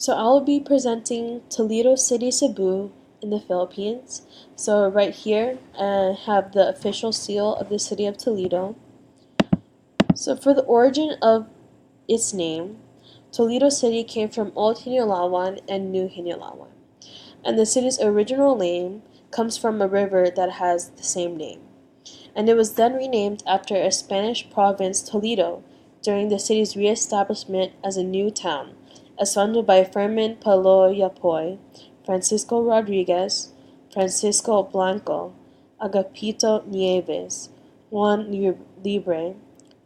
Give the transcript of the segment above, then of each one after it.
So I will be presenting Toledo City, Cebu in the Philippines. So right here, I have the official seal of the city of Toledo. So for the origin of its name, Toledo City came from Old Hinulawan and New Hinulawan. And the city's original name comes from a river that has the same name. And it was then renamed after a Spanish province, Toledo, during the city's re-establishment as a new town, as founded by Fermin Paloyapoy, Francisco Rodriguez, Francisco Blanco, Agapito Nieves, Juan Libre,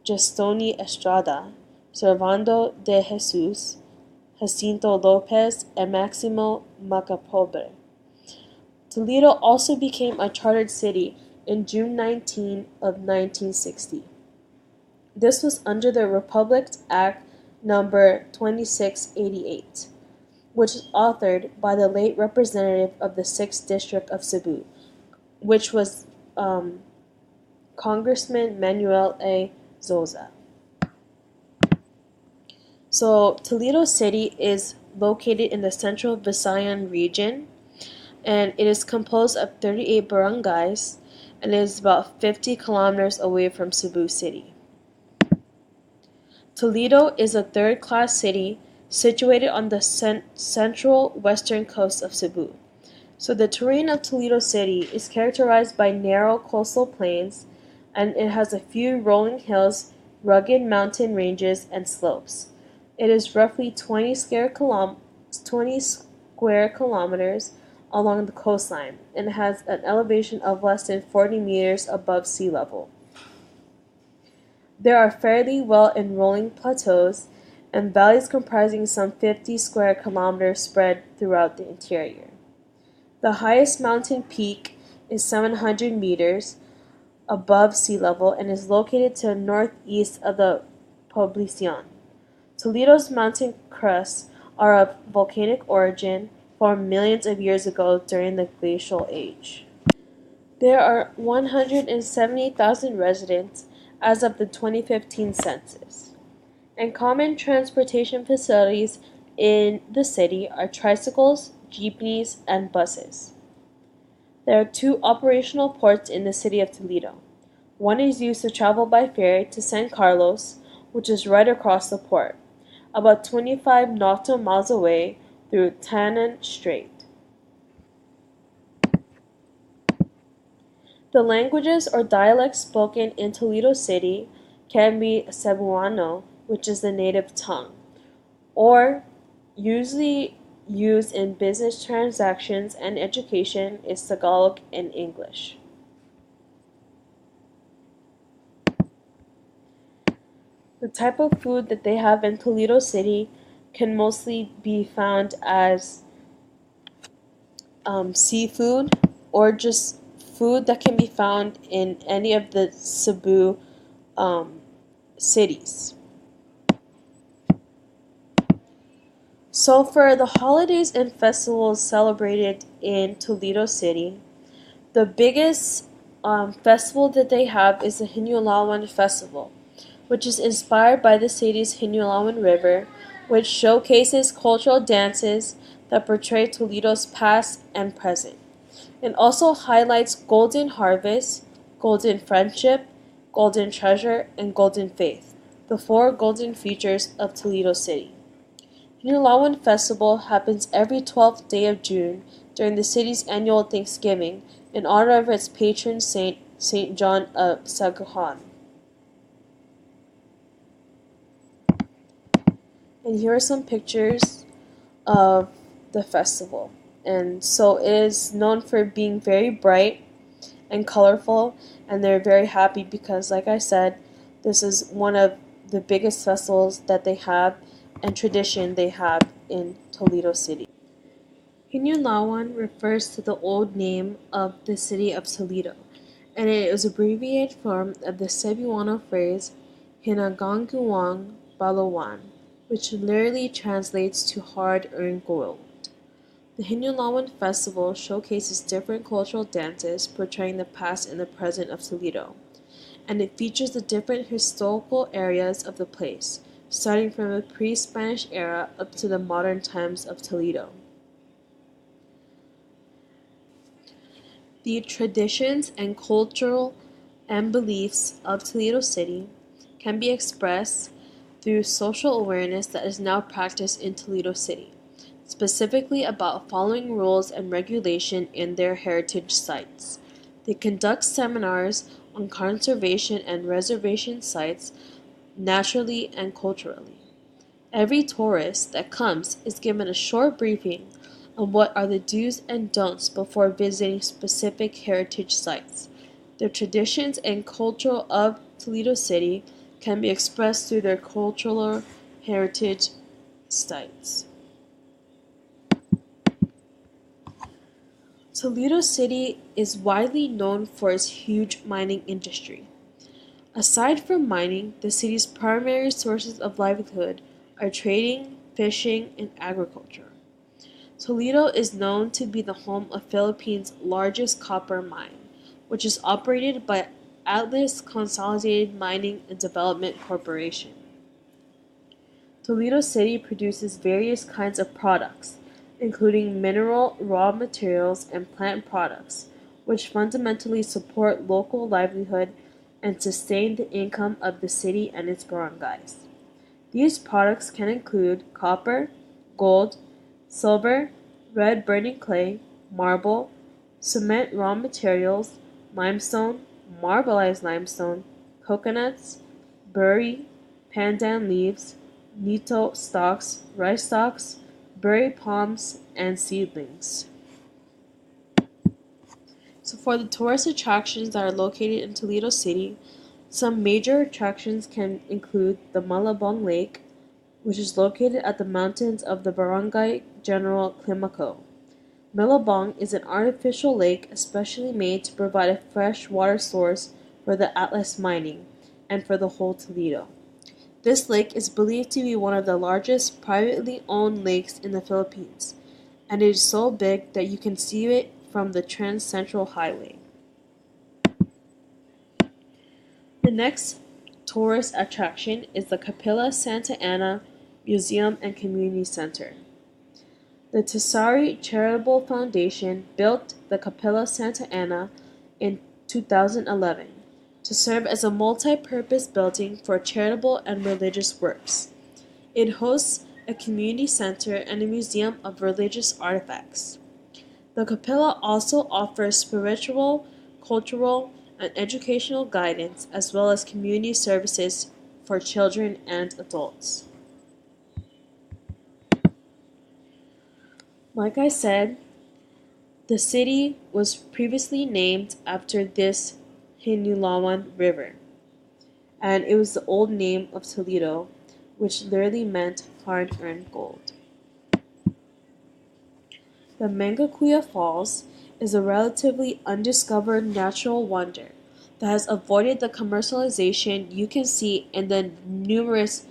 Gestoni Estrada, Servando de Jesus, Jacinto Lopez, and Maximo Macapobre. Toledo also became a chartered city in June 19 of 1960. This was under the Republic Act number 2688, which was authored by the late representative of the 6th District of Cebu, which was Congressman Manuel A. Zoza. So Toledo City is located in the central Visayan region, and it is composed of 38 barangays and is about 50 kilometers away from Cebu City. Toledo is a third-class city situated on the central western coast of Cebu. So the terrain of Toledo City is characterized by narrow coastal plains, and it has a few rolling hills, rugged mountain ranges, and slopes. It is roughly 20 square kilometers along the coastline and has an elevation of less than 40 meters above sea level. There are fairly well-enrolling plateaus and valleys comprising some 50 square kilometers spread throughout the interior. The highest mountain peak is 700 meters above sea level and is located to the northeast of the Poblacion. Toledo's mountain crusts are of volcanic origin, formed millions of years ago during the glacial age. There are 170,000 residents as of the 2015 census, and common transportation facilities in the city are tricycles, jeepneys, and buses. There are 2 operational ports in the city of Toledo. One is used to travel by ferry to San Carlos, which is right across the port, about 25 nautical miles away through Tanan Strait. The languages or dialects spoken in Toledo City can be Cebuano, which is the native tongue, or usually used in business transactions and education is Tagalog and English. The type of food that they have in Toledo City can mostly be found as seafood or just food that can be found in any of the Cebu cities. So for the holidays and festivals celebrated in Toledo City, the biggest festival that they have is the Hinulawan Festival, which is inspired by the city's Hinulawan River, which showcases cultural dances that portray Toledo's past and present. It also highlights golden harvest, golden friendship, golden treasure, and golden faith, the 4 golden features of Toledo City. Hinulawan Festival happens every 12th day of June during the city's annual Thanksgiving in honor of its patron saint, St. John of Saguhan. And here are some pictures of the festival. And so it is known for being very bright and colorful, and they're very happy because, like I said, this is one of the biggest festivals that they have and tradition they have in Toledo City. Hinulawan refers to the old name of the city of Toledo, and it is abbreviated form of the Cebuano phrase Hinaganguang Balawan, which literally translates to hard-earned gold. The Hinulawan Festival showcases different cultural dances portraying the past and the present of Toledo, and it features the different historical areas of the place, starting from the pre-Spanish era up to the modern times of Toledo. The traditions and cultural and beliefs of Toledo City can be expressed through social awareness that is now practiced in Toledo City, specifically about following rules and regulation in their heritage sites. They conduct seminars on conservation and reservation sites naturally and culturally. Every tourist that comes is given a short briefing on what are the do's and don'ts before visiting specific heritage sites. The traditions and culture of Toledo City can be expressed through their cultural heritage sites. Toledo City is widely known for its huge mining industry. Aside from mining, the city's primary sources of livelihood are trading, fishing, and agriculture. Toledo is known to be the home of Philippines' largest copper mine, which is operated by Atlas Consolidated Mining and Development Corporation. Toledo City produces various kinds of products, including mineral raw materials and plant products, which fundamentally support local livelihood and sustain the income of the city and its barangays. These products can include copper, gold, silver, red burning clay, marble, cement raw materials, limestone, marbleized limestone, coconuts, burry, pandan leaves, nito stalks, berry palms, and seedlings. So for the tourist attractions that are located in Toledo City, some major attractions can include the Malabong Lake, which is located at the mountains of the Barangay General Climaco. Malabong is an artificial lake especially made to provide a fresh water source for the Atlas mining and for the whole Toledo. This lake is believed to be one of the largest privately owned lakes in the Philippines, and it is so big that you can see it from the Trans Central Highway. The next tourist attraction is the Capilla Santa Ana Museum and Community Center. The Tesari Charitable Foundation built the Capilla Santa Ana in 2011 to serve as a multi-purpose building for charitable and religious works. It hosts a community center and a museum of religious artifacts. The Capilla also offers spiritual, cultural, and educational guidance as well as community services for children and adults. Like I said, the city was previously named after this Hinulawan River, and it was the old name of Toledo, which literally meant hard-earned gold. The Mangakuya Falls is a relatively undiscovered natural wonder that has avoided the commercialization you can see in the numerous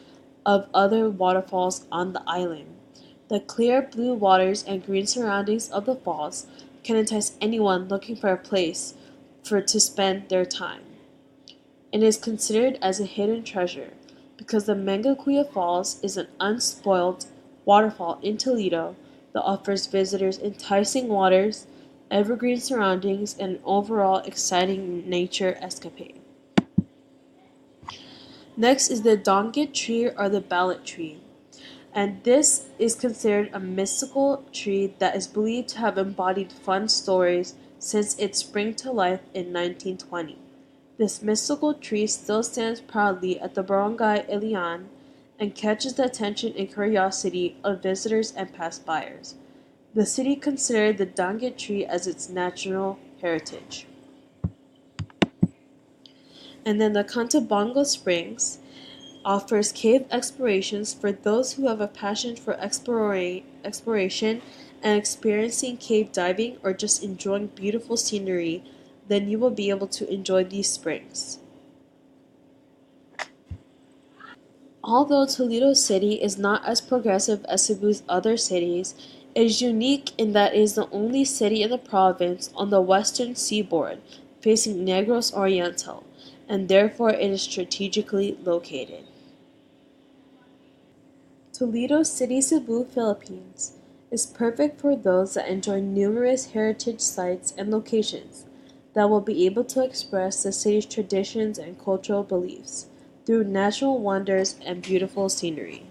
of other waterfalls on the island. The clear blue waters and green surroundings of the falls can entice anyone looking for a place to spend their time. It is considered as a hidden treasure because the Mangakuya Falls is an unspoiled waterfall in Toledo that offers visitors enticing waters, evergreen surroundings, and an overall exciting nature escapade. Next is the Dongit tree or the ballot tree, and this is considered a mystical tree that is believed to have embodied fun stories since its spring to life in 1920. This mystical tree still stands proudly at the Barangay Ilian and catches the attention and curiosity of visitors and passers-by. The city considered the Dangit tree as its national heritage. And then the Cantabongo Springs offers cave explorations for those who have a passion for exploration and experiencing cave diving or just enjoying beautiful scenery. Then you will be able to enjoy these springs. Although Toledo City is not as progressive as Cebu's other cities, it is unique in that it is the only city in the province on the western seaboard facing Negros Oriental, and therefore it is strategically located. Toledo City, Cebu, Philippines is perfect for those that enjoy numerous heritage sites and locations that will be able to express the city's traditions and cultural beliefs through natural wonders and beautiful scenery.